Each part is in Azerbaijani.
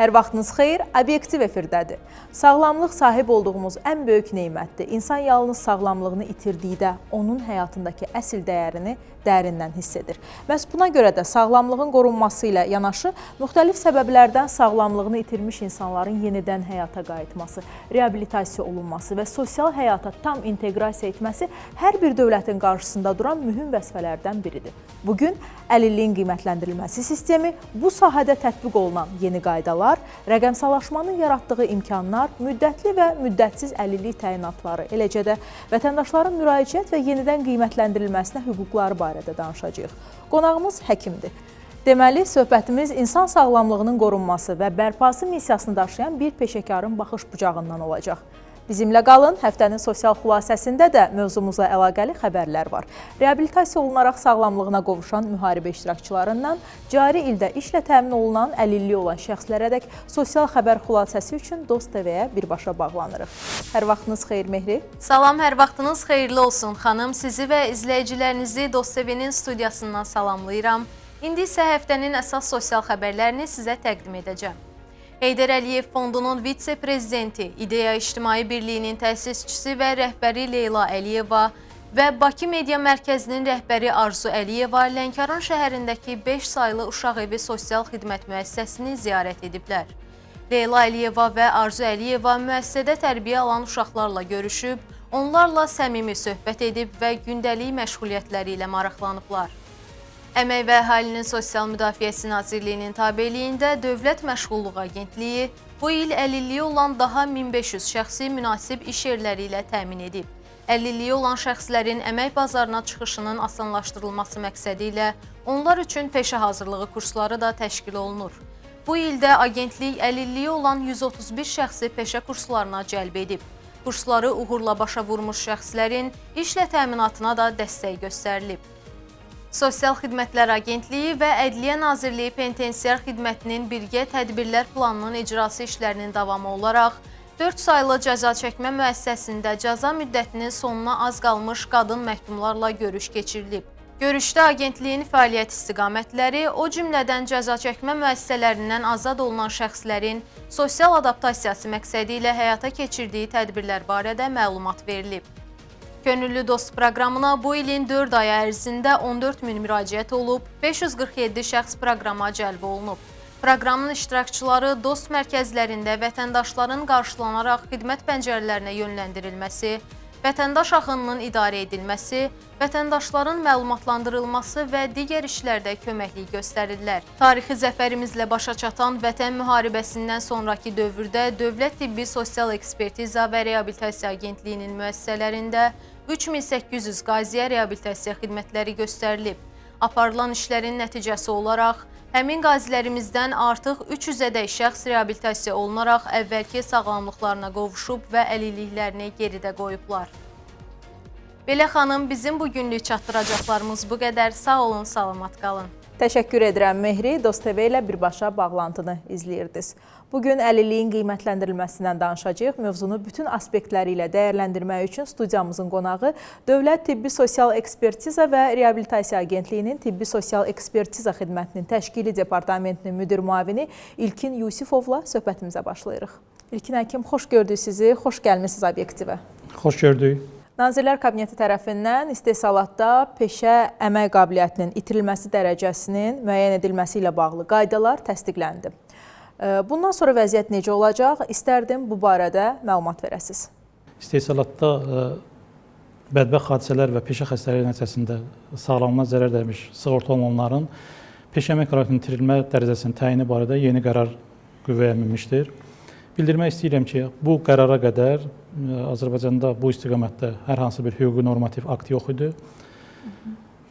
Hər vaxtınız xeyir, obyektiv efirdədir. Sağlamlıq sahib olduğumuz ən böyük nemətdir. İnsan yalnız sağlamlığını itirdikdə onun həyatındakı əsl dəyərini dərindən hiss edir. Məhz buna görə də sağlamlığın qorunması ilə yanaşı, müxtəlif səbəblərdən sağlamlığını itirmiş insanların yenidən həyata qayıtması, reabilitasiya olunması və sosial həyata tam inteqrasiya etməsi hər bir dövlətin qarşısında duran mühüm vəzifələrdən biridir. Bugün əlilliyin qiymətləndirilməsi sistemi, bu sahədə tətbiq olunan yeni qaydalar, rəqəmsallaşmanın yaratdığı imkanlar, müddətli və müddətsiz əlillik təyinatları, eləcə də vətəndaşların müraciət və yenidən qiymətləndirilməsinə hüquqları barədə danışacağıq. Qonağımız həkimdir. Deməli, söhbətimiz insan sağlamlığının qorunması və bərpası missiyasını daşıyan bir peşəkarın baxış bucağından olacaq. Bizimlə qalın, həftənin sosial xülasəsində də mövzumuzla əlaqəli xəbərlər var. Reabilitasiya olunaraq sağlamlığına qovuşan müharibə iştirakçılarından cari ildə işlə təmin olunan əlilliyi olan şəxslərədək sosial xəbər xülasəsi üçün Dost TV-yə birbaşa bağlanırıq. Hər vaxtınız xeyir Mehri. Salam, hər vaxtınız xeyirli olsun xanım. Sizi və izləyicilərinizi Dost TV-nin studiyasından salamlayıram. İndi isə həftənin əsas sosial xəbərlərini sizə təqdim edəcəm. Heydər Əliyev Fondunun vitse-prezidenti, İdeya İctimai Birliyinin təsisçisi və rəhbəri Leyla Əliyeva və Bakı Media Mərkəzinin rəhbəri Arzu Əliyeva Lənkəran şəhərindəki 5 saylı uşaq evi sosial xidmət müəssisəsini ziyarət ediblər. Leyla Əliyeva və Arzu Əliyeva müəssisədə tərbiyə alan uşaqlarla görüşüb, onlarla səmimi söhbət edib və gündəlik məşğuliyyətləri ilə maraqlanıblar. Əmək və Əhalinin Sosial Müdafiəsi Nazirliyinin tabeliyində Dövlət Məşğulluq Agentliyi bu il əlilliyi olan daha 1500 şəxsi münasib iş yerləri ilə təmin edib. Əlilliyi olan şəxslərin əmək bazarına çıxışının asanlaşdırılması məqsədi ilə onlar üçün peşə hazırlığı kursları da təşkil olunur. Bu ildə agentlik əlilliyi olan 131 şəxsi peşə kurslarına cəlb edib. Kursları uğurla başa vurmuş şəxslərin işlə təminatına da dəstək göstərilib. Sosial Xidmətlər Agentliyi və Ədliyyə Nazirliyi Penitensiar Xidmətinin birgə tədbirlər planının icrası işlərinin davamı olaraq 4 saylı cəza çəkmə müəssisəsində cəza müddətinin sonuna az qalmış qadın məhkumlarla görüş keçirilib. Görüşdə agentliyin fəaliyyət istiqamətləri, o cümlədən cəza çəkmə müəssisələrindən azad olunan şəxslərin sosial adaptasiyası məqsədi ilə həyata keçirdiyi tədbirlər barədə məlumat verilib. Könüllü Dost proqramına bu ilin 4 ay ərzində 14 min müraciət olub, 547 şəxs proqrama cəlb olunub. Proqramın iştirakçıları Dost mərkəzlərində vətəndaşların qarşılanaraq xidmət pəncərələrinə yönləndirilməsi, vətəndaş axınının idarə edilməsi, vətəndaşların məlumatlandırılması və digər işlərdə köməklik göstərirlər. Tarixi zəfərimizlə başa çatan Vətən müharibəsindən sonraki dövrdə Dövlət Tibbi Sosial Ekspertiza və Reabilitasiya Agentliyinin müəssisələrində 3800 qaziyə reabilitasiya xidmətləri göstərilib. Aparılan işlərin nəticəsi olaraq həmin qazilərimizdən artıq 300-ədək şəxs reabilitasiya olunaraq əvvəlki sağlamlıqlarına qovuşub və əlilliklərini geridə qoyublar. Belə xanım, bizim bugünlük çatdıracaqlarımız bu qədər. Sağ olun, salamat qalın. Təşəkkür edirəm Mehri. Dost TV ilə birbaşa bağlantını izləyirdiniz. Bugün əlilliyin qiymətləndirilməsindən danışacağıq. Mövzunu bütün aspektləri ilə dəyərləndirmək üçün studiyamızın qonağı Dövlət Tibbi Sosial Ekspertiza və Reabilitasiya Agentliyinin Tibbi Sosial Ekspertiza Xidmətinin Təşkili Departamentinin müdir müavini İlkin Yusifovla söhbətimizə başlayırıq. İlkin həkim, xoş gördük sizi, xoş gəlmisiniz obyektivə. Xoş gördük. Nazirlər Kabineti tərəfindən istehsalatda peşə əmək qabiliyyətinin itirilməsi dərəcəsinin müəyyən edilməsi ilə bağlı qaydalar təsdiqləndi. Bundan sonra vəziyyət necə olacaq? İstərdim bu barədə məlumat verəsiniz. İstehsalatda bədbəxt hadisələr və peşə xəstələri nəticəsində sağlamlığına zərər dəymiş sığorta olunanların peşə əmək qabiliyyətinin itirilmə dərəcəsinin təyini barədə yeni qərar qüvvəyə minmişdir. Bildirmək istəyirəm ki, bu qərara qədər Azərbaycanda bu istiqamətdə hər hansı bir hüquqi normativ akt yox idi.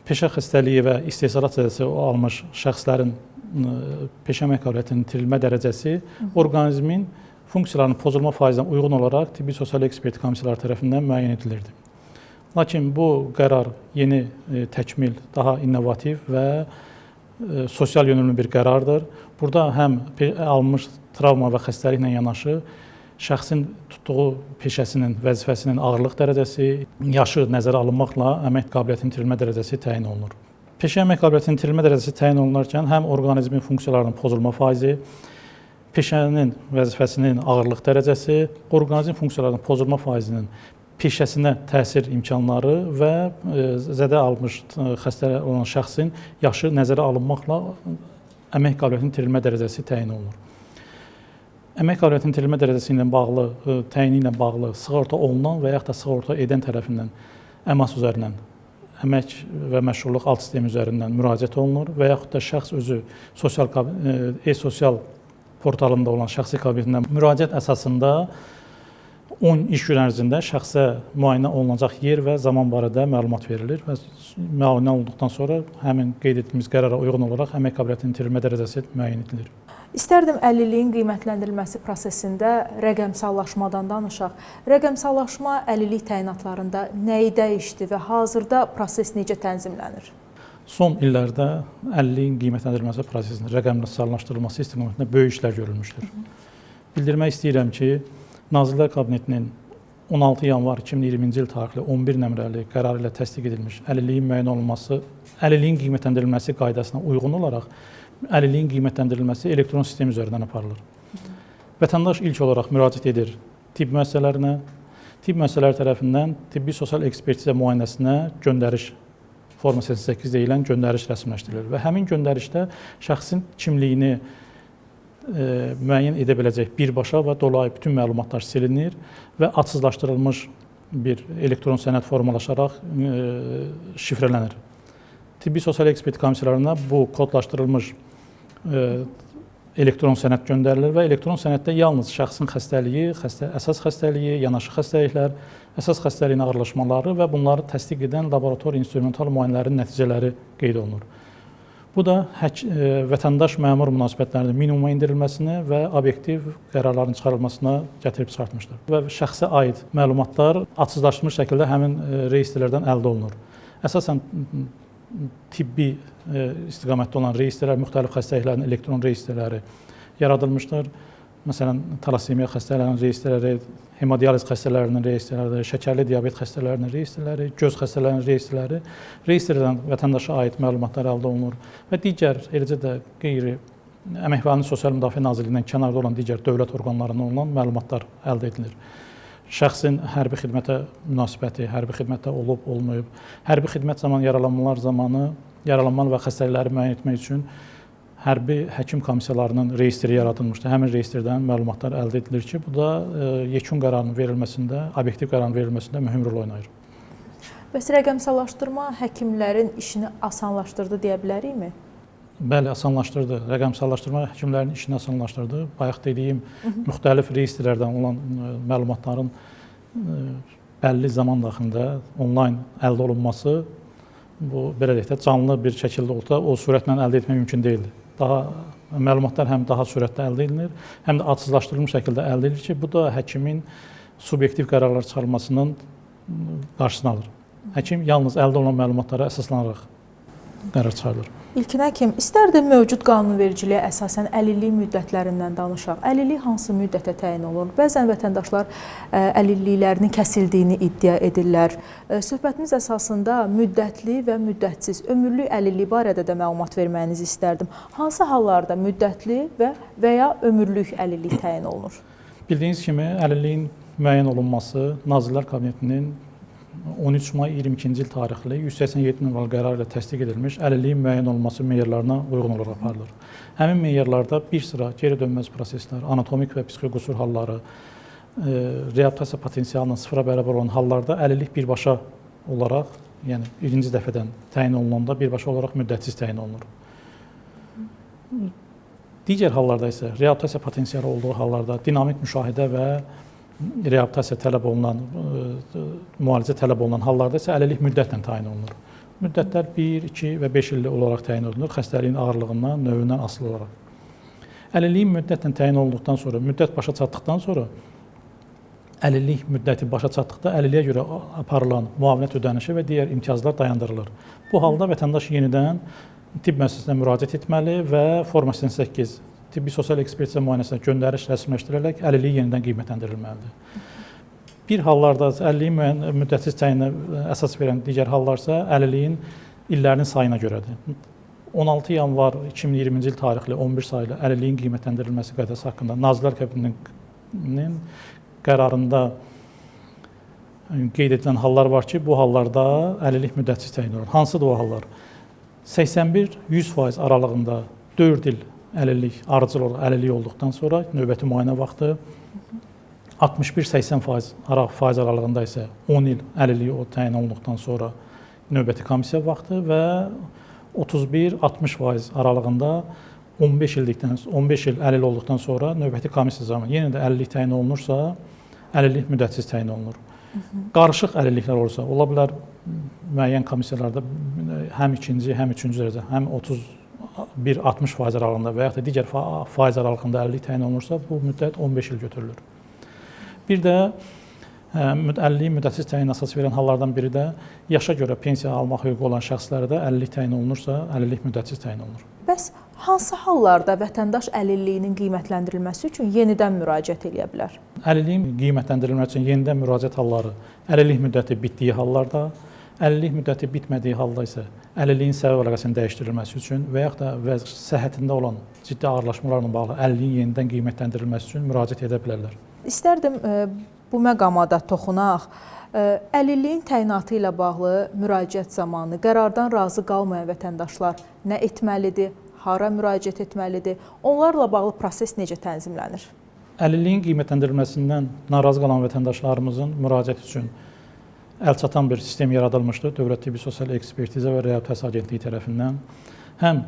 Peşə xəstəliyi və istehsalat cəzası almış şəxslərin peşə əmək qabiliyyətinin itirilmə dərəcəsi orqanizmin funksiyalarının pozulma faizinə uyğun olaraq tibbi sosial eksperti komissiyaları tərəfindən müəyyən edilirdi. Lakin bu qərar yeni təkmil, daha innovativ və sosial yönümlü bir qərardır. Burada həm alınmış travma və xəstəliklə yanaşı şəxsin tutduğu peşəsinin, vəzifəsinin ağırlıq dərəcəsi, yaşı nəzərə alınmaqla əmək qabiliyyətinin itirilmə dərəcəsi təyin olunur. Peşə əmək qabiliyyətinin itirilmə dərəcəsi təyin olunarkən həm orqanizmin funksiyalarının pozulma faizi, peşənin vəzifəsinin ağırlıq dərəcəsi, orqanizm funksiyalarının pozulma faizinin peşəsinə təsir imkanları və zədə almış xəstə olan şəxsin yaşı nəzərə alınmaqla əmək qabiliyyətinin itirilmə dərəcəsi təyin olunur. Əmək qabiliyyətinin itirilmə dərəcəsi ilə bağlı, təyini ilə bağlı sığorta olunan və yaxud da sığorta edən tərəfindən əmas üzərindən, əmək və məşğulluq alt sistemi üzərindən müraciət olunur və yaxud da şəxs özü e-sosial portalında olan şəxsi kabinetindən müraciət əsasında 10 iş gün ərzində şəxsə müayinə olunacaq yer və zaman barədə məlumat verilir və müayinə olunduqdan sonra həmin qeyd etdiyimiz qərara uyğun olaraq əmək qabiliyyətinin itirilmə dərəcəsi müəyyən edilir. İstərdim əlilliyin qiymətləndirilməsi prosesində rəqəmsallaşmadan danışaq. Rəqəmsallaşma əlillik təyinatlarında nəyi dəyişdi və hazırda proses necə tənzimlənir? Son illərdə əlilliyin qiymətləndirilməsi prosesinin rəqəmsallaşdırılması istiqamətində böyük işlər görülmüşdür. Bildirmək istəyirəm ki, Nazirlər Kabinetinin 16 yanvar 2020-ci il tarixli 11 nömrəli qərar ilə təsdiq edilmiş əlilliyin müəyyən olunması, əlilliyin qiymətləndirilməsi qaydasına uyğun olaraq əlilliyin qiymətləndirilməsi elektron sistem üzərindən aparılır. Vətəndaş ilk olaraq müraciət edir tibb müəssisələrinə, tibb müəssisələri tərəfindən tibbi sosial ekspertizə müayinəsinə göndəriş forma 88 deyilən göndəriş rəsmiləşdirilir və həmin göndərişdə şəxsin kimliyini müəyyən edə biləcək birbaşa və dolayı bütün məlumatlar silinir və adsızlaşdırılmış bir elektron sənəd formalaşaraq şifrələnir. Tibbi sosial ekspert komissiyalarına bu kodlaşdırılmış elektron sənəd göndərilir və elektron sənəddə yalnız şəxsin xəstəliyi, əsas xəstəliyi, yanaşı xəstəliklər, əsas xəstəliyin ağırlaşmaları və bunları təsdiq edən laborator instrumental müayinələrin nəticələri qeyd olunur. Bu da vətəndaş-məmur münasibətlərinin minimuma endirilməsini və obyektiv qərarların çıxarılmasına gətirib çıxartmışdır. Və şəxsə aid məlumatlar adsızlaşdırılmış şəkildə həmin reyestrlərdən əldə olunur. Əsasən tibbi istiqamətdə olan reyestrlər, müxtəlif xəstəliklərin elektron reyestrləri yaradılmışdır. Məsələn, talasemiya xəstələrinin reyestrləri, hemodializ xəstələrinin reyestrləri, şəkərli diabet xəstələrinin reyestrləri, göz xəstələrinin reyestrləri, reyestrlərdən vətəndaşa aid məlumatlar əldə olunur və digər, eləcə də qeyri Əmək və Əhalinin Sosial Müdafiə Nazirliyindən kənarda olan digər dövlət orqanlarından olan məlumatlar əldə edilir. Şəxsin hərbi xidmətə münasibəti, hərbi xidmətdə olub, olmayıb, hərbi xidmət zamanı yaralanma və xəstəlikləri müəyyən etmək üçün hərbi həkim komissiyalarının reyestri yaradılmışdır. Həmin reyestrdən məlumatlar əldə edilir ki, bu da yekun qərarın verilməsində, obyektiv qərarın verilməsində mühüm rol oynayır. Bəs rəqəmsallaşdırma həkimlərin işini asanlaşdırdı deyə bilərikmi? Bəli, asanlaşdırdı. Rəqəmsallaşdırma həkimlərin işini asanlaşdırdı. Bayaq dediyim müxtəlif reyestrlərdən olan məlumatların bəlli zaman daxilində onlayn əldə olunması, bu belə deyək də canlı bir şəkildə olsa, o sürətlə əldə etmək mümkün deyildir. Məlumatlar həm daha sürətlə əldə edilir, həm də adsızlaşdırılmış şəkildə əldə edilir ki, bu da həkimin subyektiv qərarlar çıxarılmasının qarşısını alır. Həkim yalnız əldə olunan məlumatlara əsaslanaraq qərar çıxarılır. İlkin həkim, istərdim mövcud qanunvericiliyə əsasən əlillik müddətlərindən danışaq. Əlillik hansı müddətə təyin olunur? Bəzən vətəndaşlar əlilliklərinin kəsildiyini iddia edirlər. Söhbətimiz əsasında müddətli və müddətsiz, ömürlük əlillik barədə də məlumat verməyinizi istərdim. Hansı hallarda müddətli və ya ömürlük əlillik təyin olunur? Bildiyiniz kimi, əlilliyin müəyyən olunması Nazirlər Kabinetinin 13 may 22-ci il tarixli 187 nömrəli qərar ilə təsdiq edilmiş əlilliyin müəyyən olunması meyarlarına uyğun olaraq aparılır. Həmin meyarlarda bir sıra geri dönməz proseslər, anatomik və psixi qüsur halları, reabilitasiya potensialının sıfıra bərabər olan hallarda əlillik birbaşa olaraq, yəni birinci dəfədən təyin olunanda birbaşa olaraq müddətsiz təyin olunur. Digər hallarda isə reabilitasiya potensialı olduğu hallarda dinamik müşahidə və reabilitasiya tələb olunan, müalicə tələb olunan hallarda isə əlillik müddətlə təyin olunur. Müddətlər 1, 2 və 5 illik olaraq təyin olunur, xəstəliyin ağırlığından, növündən asılı olaraq. Əlilliyin müddətlə təyin olunduqdan sonra, müddət başa çatdıqdan sonra, əlillik müddəti başa çatdıqda əlilliyə görə aparılan müavinət ödənişi və digər imtiyazlar dayandırılır. Bu halda vətəndaş yenidən tibb müəssisəsinə müraciət etməli və forma 88 tibbi sosial ekspertizə müayinəsinə göndəriş rəsmiləşdirərək əlilliyi yenidən qiymətləndirilməlidir. Bir hallarda əlilliyin müddətsiz təyinə əsas verən digər hallarsa əlilliyin illərinin sayına görədir. 16 yanvar 2020-ci il tarixli 11 sayılı əlilliyin qiymətləndirilməsi qaydası haqqında Nazirlər Kabinetinin qərarında qeyd edilən hallar var ki, bu hallarda əlillik müddətsiz təyin olunur. Hansıdır o hallar? 81-100% aralığında 4 il əlillik, arıcıl əlillik olduqdan sonra növbəti müayinə vaxtı, 61-80% aralığında isə 10 il əlillik təyin olunduqdan sonra növbəti komissiya vaxtı və 31-60% aralığında 15 il əlil olduqdan sonra növbəti komissiya zamanı yenə də əlillik təyin olunursa, əlillik müddətsiz təyin olunur. Qarışıq əlilliklər olursa, ola bilər müəyyən komissiyalarda həm ikinci, həm üçüncü dərəcə, həm 31-60% aralığında və yaxud da digər faiz aralığında əlillik təyin olunursa, bu müddət 15 il götürülür. Bir də əlilliyi müddətsiz təyin əsas verən hallardan biri də yaşa görə pensiya almaq hüququ olan şəxslərdə əlillik təyin olunursa, əlillik müddətsiz təyin olunur. Bəs hansı hallarda vətəndaş əlilliyinin qiymətləndirilməsi üçün yenidən müraciət edə bilər? Əlilliyin qiymətləndirilməsi üçün yenidən müraciət halları əlillik müddəti bitdiyi hallarda, əlillik müddəti bitmədiyi halda isə əlilliyin səbəb əlaqəsinin dəyişdirilməsi üçün və yaxud da səhhətində olan ciddi ağırlaşmalarla bağlı əlilliyin yenidən qiymətləndirilməsi üçün müraciət edə bilərlər. İstərdim bu məqama da toxunaq. Əlilliyin təyinatı ilə bağlı müraciət zamanı qərardan razı qalmayan vətəndaşlar nə etməlidir, hara müraciət etməlidir? Onlarla bağlı proses necə tənzimlənir? Əlilliyin qiymətləndirilməsindən narazı qalan vətəndaşlarımızın müraciət üçün əlçatan bir sistem yaradılmışdır Dövlət Tibbi Sosial Ekspertiza və Reabilitasiya Agentliyi tərəfindən. Həm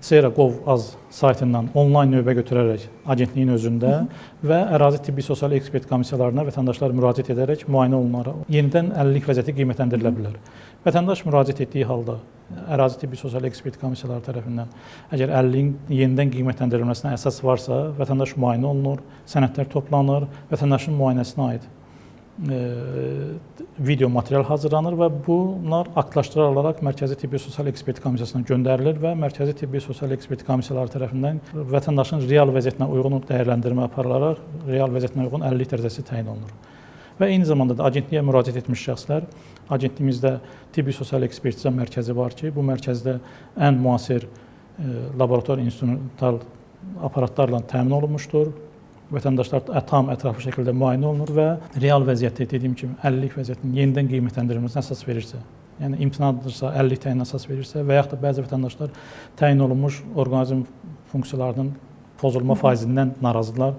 CERA.gov.az saytından onlayn növbə götürərək agentliyin özündə və ərazi tibbi sosial ekspert komissiyalarına vətəndaşlar müraciət edərək müayinə olunaraq yenidən əlillik vəziyyəti qiymətləndirilə bilər. Vətəndaş müraciət etdiyi halda ərazi tibbi sosial ekspert komissiyaları tərəfindən əgər əlilliyin yenidən qiymətləndirilməsinə əsas varsa, vətəndaş müayinə olunur, sənədlər toplanır, vətəndaşın müayinəsinə aid video material hazırlanır və bunlar aktlaşdırılaraq Mərkəzi Tibbi Sosial Ekspert Komissiyasına göndərilir və Mərkəzi Tibbi Sosial Ekspert Komissiyaları tərəfindən vətəndaşın real vəziyyətinə uyğun dəyərləndirmə aparılaraq real vəziyyətinə uyğun əlillik dərəcəsi təyin olunur. Və eyni zamanda da agentliyə müraciət etmiş şəxslər, agentliyimizdə Tibbi Sosial Ekspertiza mərkəzi var ki, bu mərkəzdə ən müasir laborator instrumental aparatlarla təmin olunmuşdur. Vətəndaşlar tam ətraflı şəkildə müayinə olunur və real vəziyyətdə dediyim kimi əlillik vəziyyətinin yenidən qiymətləndirilməsinə əsas verirsə, yəni imtinadırsa, əlillik təyinə əsas verirsə və yaxud da bəzi vətəndaşlar təyin olunmuş orqanizm funksiyalarının pozulma faizindən narazıdırlar.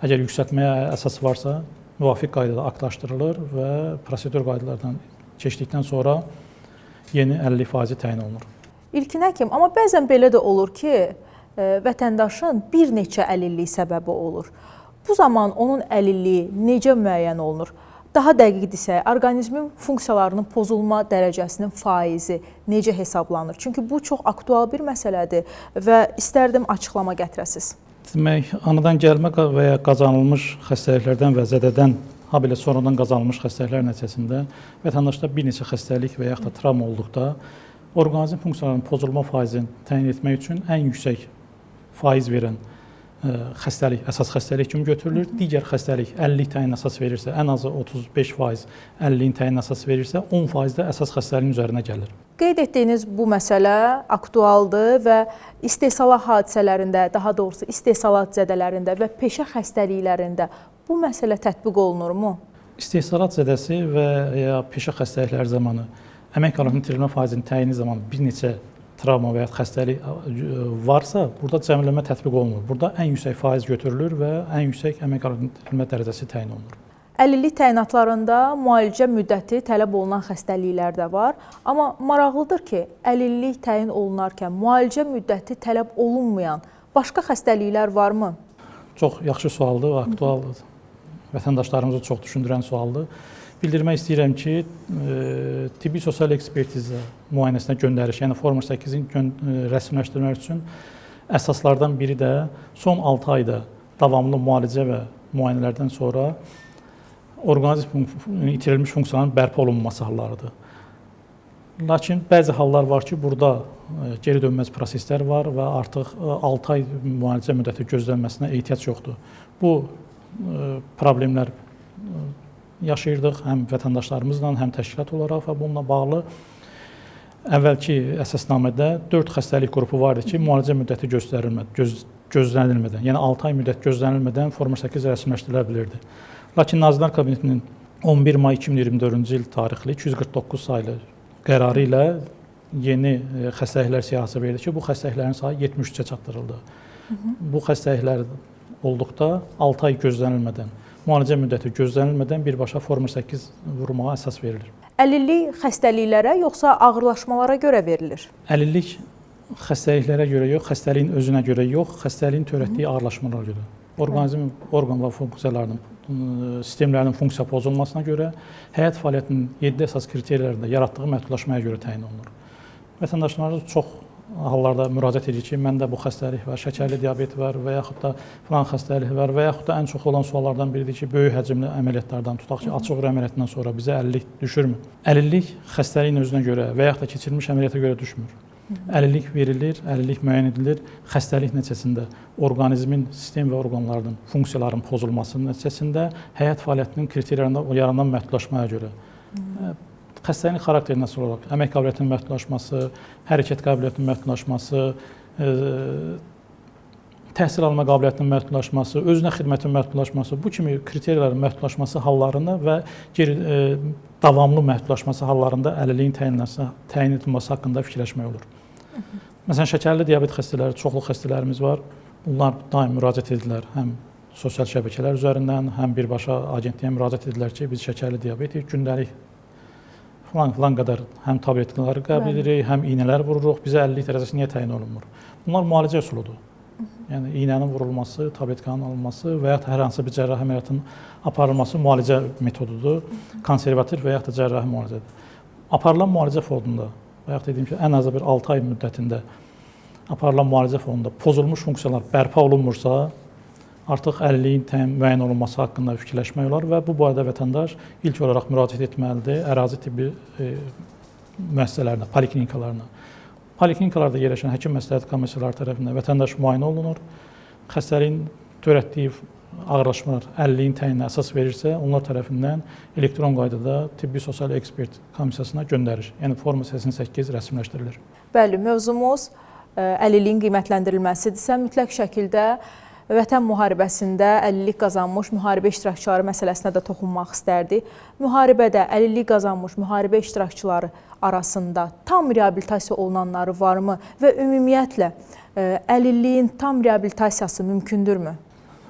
Əgər yüksəltməyə əsas varsa, müvafiq qaydada aktlaşdırılır və prosedur qaydalardan keçdikdən sonra yeni əlillik faizi təyin olunur. İlkin həkim, amma bəzən belə də olur ki, vətəndaşın bir neçə əlillik səbəbi olur. Bu zaman onun əlilliyi necə müəyyən olunur? Daha dəqiq desək, orqanizmin funksiyalarının pozulma dərəcəsinin faizi necə hesablanır? Çünki bu çox aktual bir məsələdir və istərdim açıqlama gətirəsiniz. Demək, anadan gəlmə və ya qazanılmış xəstəliklərdən və zədədən, habelə sonradan qazanılmış xəstəliklər nəticəsində vətəndaşda bir neçə xəstəlik və yaxud da travma olduqda orqanizm funksiyalarının pozulma faizini təyin etmək üçün ən yüksək faiz verən xəstəlik, əsas xəstəlik kimi götürülür. Digər xəstəlik əlillik təyin əsas verirsə, ən azı 35% əlilliyin təyin əsas verirsə, 10% də əsas xəstəliyin üzərinə gəlir. Qeyd etdiyiniz bu məsələ aktualdır və istehsalat hadisələrində, daha doğrusu istehsalat zədələrində və peşə xəstəliklərində bu məsələ tətbiq olunurmu? İstehsalat zədəsi və ya peşə xəstəlikləri zamanı əmək qanununun itirilmə faizinin təyini zamanı bir neçə travma və ya xəstəlik varsa, burada cəmləmə tətbiq olunur. Burada ən yüksək faiz götürülür və ən yüksək əmək qanununun itirilmə dərəcəsi təyin olunur. Əlillik təyinatlarında müalicə müddəti tələb olunan xəstəliklər də var. Amma maraqlıdır ki, əlillik təyin olunarkən müalicə müddəti tələb olunmayan başqa xəstəliklər varmı? Çox yaxşı sualdır, aktualdır. Vətəndaşlarımızı çox düşündürən sualdır. Bildirmək istəyirəm ki, tibbi sosial ekspertiza müayinəsinə göndəriş, yəni Forma 8-in rəsmiləşdirmək üçün əsaslardan biri də son 6 ayda davamlı müalicə və müayinələrdən sonra orqanizm itirilmiş funksiyanın bərpa olunması hallarıdır. Lakin bəzi hallar var ki, burada geri dönməz proseslər var və artıq 6 ay müalicə müddəti gözlənməsinə ehtiyac yoxdur. Bu problemlər yaşayırdıq həm vətəndaşlarımızla, həm təşkilat olaraq və bununla bağlı əvvəlki əsasnamədə 4 xəstəlik qrupu var idi ki, müalicə müddəti gözlənilmədən, yəni 6 ay müddət gözlənilmədən forma 8 rəsmiləşdirilə bilirdi. Lakin Nazirlər Kabinetinin 11 may 2024-cü il tarixli 249 saylı qərarı ilə yeni xəstəliklər siyahısı verildi ki, bu xəstəliklərin sayı 73-ə çatdırıldı. Bu xəstəliklər olduqda 6 ay gözlənilmədən, müalicə müddəti gözlənilmədən birbaşa forma 8 vurmağa əsas verilir. Əlillik xəstəliklərə yoxsa ağırlaşmalara görə verilir? Əlillik xəstəliklərə görə yox, xəstəliyin özünə görə yox, xəstəliyin törətdiyi ağırlaşmalara görə. Orqanizmin orqan və funksiyalarının, sistemlərinin funksiya pozulmasına görə, həyat fəaliyyətinin 7 əsas kriteriyalarında yaratdığı məhdudlaşmaya görə təyin olunur. Vətəndaşlarımız çox hallarda müraciət edir ki, məndə bu xəstəlik var, şəkərli diabet var və yaxud da filan xəstəlik var və yaxud da ən çox olan suallardan biridir ki, böyük həcmli əməliyyatlardan tutaq ki, açıq uğur əməliyyatından sonra bizə əlillik düşürmü? Əlillik xəstəliyin özünə görə və yaxud da keçirilmiş əməliyyata görə düşmür. Əlillik verilir, əlillik müəyyən edilir. Xəstəlik nəticəsində orqanizmin, sistem və orqanlarının funksiyalarının pozulmasının nəticəsində həyat fəaliyyətinin kriteriyalarında yaranan məhdudlaşmaya görə. Xəstəliyin xarakterinə asılı olaraq əmək qabiliyyətinin məhdudlaşması, hərəkət qabiliyyətinin məhdudlaşması, təhsil alma qabiliyyətinin məhdudlaşması, özünə xidmətin məhdudlaşması, bu kimi kriteriyaların məhdudlaşması hallarında və davamlı məhdudlaşması hallarında əlilliyin təyin edilməsi haqqında fikirləşmək olur. Məsələn, şəkərli diabet xəstələri, çoxlu xəstələrimiz var. Bunlar daim müraciət edirlər, həm sosial şəbəkələr üzərindən, həm birbaşa agentliyə müraciət edirlər ki, biz şəkərli diabetik, gündəlik filan qədər həm tabletləri qəbul edirik, həm iynələr vururuq, bizə əlillik dərəcəsi niyə təyin olunmur? Bunlar müalicə üsuludur. Yəni, iynənin vurulması, tabletkanın alınması və yaxud hər hansı bir cərrahi əməliyyatın aparılması müalicə metodudur, konservativ və yaxud da cərrahi müalicədir. Aparılan müalicə fonunda və yaxud dediyim ki, ən azı bir 6 ay müddətində aparılan müalicə fonunda pozulmuş funksiyalar bərpa olunmursa, artıq əlilliyin müəyyən olunması haqqında fikirləşmək olar və bu barədə vətəndaş ilk olaraq müraciət etməlidir ərazi tibbi müəssisələrinə, poliklinikalarına. Poliklinikalarda yerləşən həkim məsləhət komissiyaları tərəfindən vətəndaş müayinə olunur. Xəstəliyin törətdiyi ağırlaşmalar əlilliyin təyinə əsas verirsə, onlar tərəfindən elektron qaydada tibbi sosial ekspert komissiyasına göndərir. Yəni forma 88 rəsmiləşdirilir. Bəli, mövzumuz əlilliyin qiymətləndirilməsidirsə, mütləq şəkildə Vətən müharibəsində əlillik qazanmış müharibə iştirakçıları məsələsinə də toxunmaq istərdik. Müharibədə əlillik qazanmış müharibə iştirakçıları arasında tam reabilitasiya olunanları varmı və ümumiyyətlə əlilliyin tam reabilitasiyası mümkündürmü?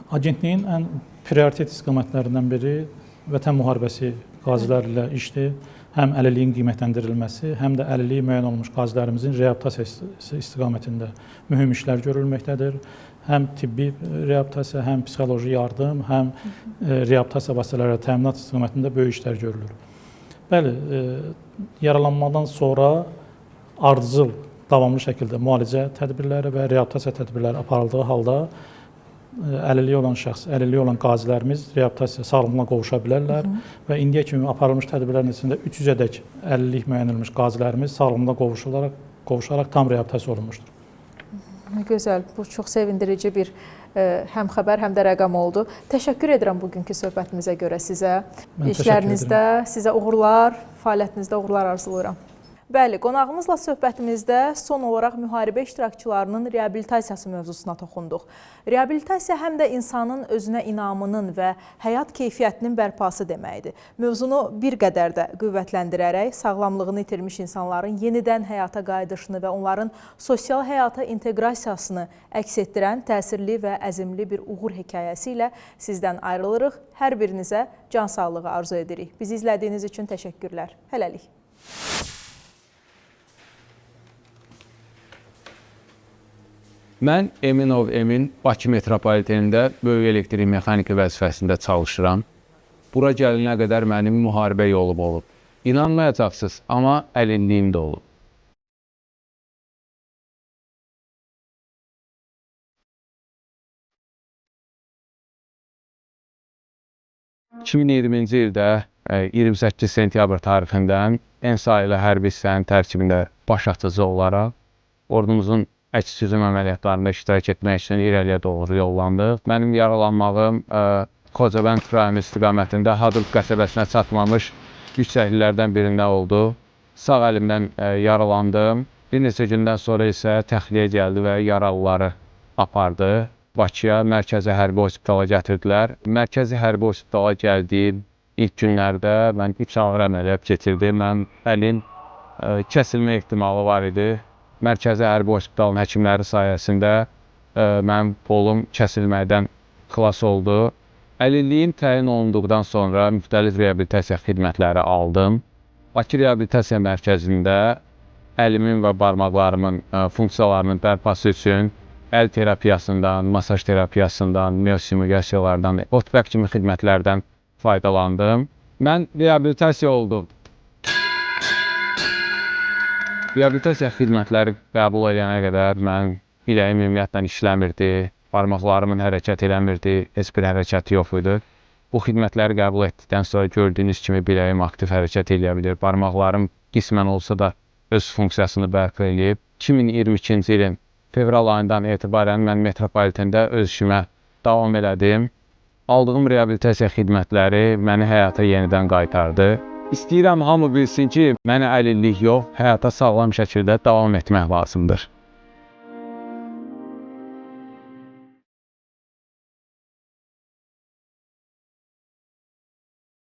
Agentliyin ən prioritet istiqamətlərindən biri Vətən müharibəsi qaziləri ilə işdir. Həm əlilliyin qiymətləndirilməsi, həm də əlilliyi müəyyən olunmuş qazilərimizin reabilitasiyası istiqamətində mühüm işlər görülməkdədir. Həm tibbi reabilitasiya, həm psixoloji yardım, həm reabilitasiya vasitələri təminat istiqamətində böyük işlər görülür. Bəli, yaralanmadan sonra ardıcıl, davamlı şəkildə müalicə tədbirləri və reabilitasiya tədbirləri aparıldığı halda əlilliyi olan şəxs, əlilliyi olan qazilərimiz reabilitasiya sağlamlığına qovuşa bilərlər və indiyə kimi aparılmış tədbirlərin içində 300-ədək əlillik müəyyən edilmiş qazilərimiz sağlamlığına qovuşaraq tam reabilitasiya olunmuşdur. Gözəl, bu çox sevindirici bir həm xəbər, həm də rəqəm oldu. Təşəkkür edirəm bugünkü söhbətimizə görə sizə. İşlərinizdə sizə uğurlar, fəaliyyətinizdə uğurlar arzulayıram. Bəli, qonağımızla söhbətimizdə son olaraq müharibə iştirakçılarının reabilitasiyası mövzusuna toxunduq. Reabilitasiya həm də insanın özünə inamının və həyat keyfiyyətinin bərpası deməkdir. Mövzunu bir qədər də qüvvətləndirərək sağlamlığını itirmiş insanların yenidən həyata qayıdışını və onların sosial həyata inteqrasiyasını əks etdirən təsirli və əzimli bir uğur hekayəsi ilə sizdən ayrılırıq. Hər birinizə can sağlığı arzu edirik. Bizi izlədiyiniz üçün təşəkkürlər. Hələlik. Mən Eminov Emin Bakı metropolitenində böyük elektrik mexaniki vəzifəsində çalışıram. Bura gəlinə qədər mənim müharibə yolum olub. İnanmayacaqsınız, amma əlilliyim də olub. ...2020-ci ildə 28 sentyabr tarixindən ENSA ilə hərbi hissənin tərkibində baş atıcı olaraq ordumuzun əks-hücum əməliyyatlarında iştirak etmək üçün irəliyə doğru yollandıq. Mənim yaralanmağım Xocavənd rayonu istiqamətində Hadrut qəsəbəsinə çatmamış yüksəkliklərdən birində oldu. sağ əlimdən yaralandım. Bir neçə gündən sonra isə təxliyə gəldi və yaralıları apardı. Bakıya, Mərkəzi Hərbi Hospitala gətirdilər. Mərkəzi Hərbi Hospitala gəldiyim ilk günlərdə mən 3 ağır əməliyyat keçirdim. Mənim əlin kəsilmə ehtimalı var idi. Mərkəzi Hərbi Hospitalın həkimləri sayəsində mənim qolum kəsilməkdən xilas oldu. Əlilliyin təyin olunduqdan sonra müxtəlif reabilitasiya xidmətləri aldım. Bakı Reabilitasiya Mərkəzində əlimin və barmaqlarımın funksiyalarının bərpası üçün əl terapiyasından, masaj terapiyasından, miostimulasiyalardan, otbək kimi xidmətlərdən faydalandım. Mən reabilitasiya oldum. Reabilitasiya xidmətləri qəbul edənə qədər mənim biləyim ümumiyyətlə işləmirdi, barmaqlarımın hərəkət eləmirdi, heç bir hərəkəti yox idi. Bu xidmətləri qəbul etdikdən sonra gördüyünüz kimi biləyim aktiv hərəkət eləyə bilir. Barmaqlarım qismən olsa da öz funksiyasını bərpa edib. 2022-ci ilin fevral ayından etibarən mən metropolitndə öz işimə davam elədim. Aldığım reabilitasiya xidmətləri məni həyata yenidən qaytardı. İstəyirəm hamı bilsin ki, mənə əlillik yox, həyata sağlam şəkildə davam etmək lazımdır.